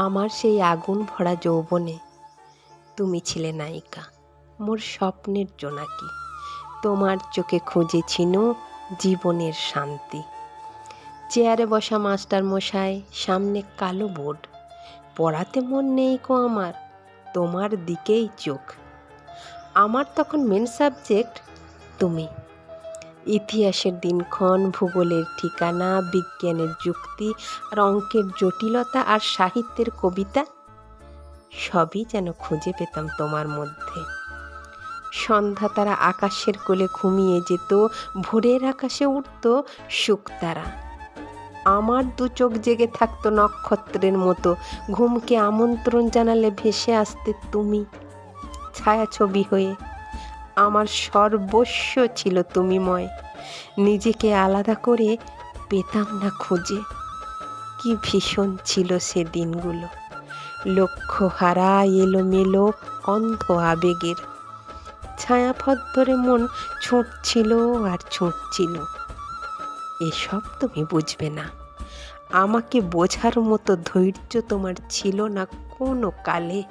আমার সেই আগুন ভরা যৌবনে তুমি ছিলে নায়িকা, মোর স্বপ্নের জোনাকি। তোমার চোখে খুঁজেছিল জীবনের শান্তি। চেয়ারে বসা মাস্টার মশাই, সামনে কালো বোর্ড, পড়াতে মন নেই কো আমার, তোমার দিকেই চোখ। আমার তখন মেন সাবজেক্ট তুমি। ইতিহাসের দিনক্ষণ, ভূগোলের ঠিকানা, বিজ্ঞানের যুক্তি আর অঙ্কের জটিলতা আর সাহিত্যের কবিতা সবই যেন খুঁজে পেতাম তোমার মধ্যে। সন্ধ্যা তারা আকাশের কোলে ঘুমিয়ে যেত, ভোরের আকাশে উঠত শুকতারা। আমার দু চোখ জেগে থাকতো নক্ষত্রের মতো, ঘুমকে আমন্ত্রণ জানালে ভেসে আসতে তুমি ছায়াছবি হয়ে। আমার সর্বস্ব ছিল তুমিময়, নিজেকে আলাদা করে পেতাম না খুঁজে। কি ভীষণ ছিল সে দিনগুলো, লক্ষ্য হারা এলোমেলো অন্ধ আবেগের। ছায়াপথ ধরে মন ছুটছিল আর ছুটছিল। এসব তুমি বুঝবে না, আমাকে বোঝার মতো ধৈর্য তোমার ছিল না কোনো কালে।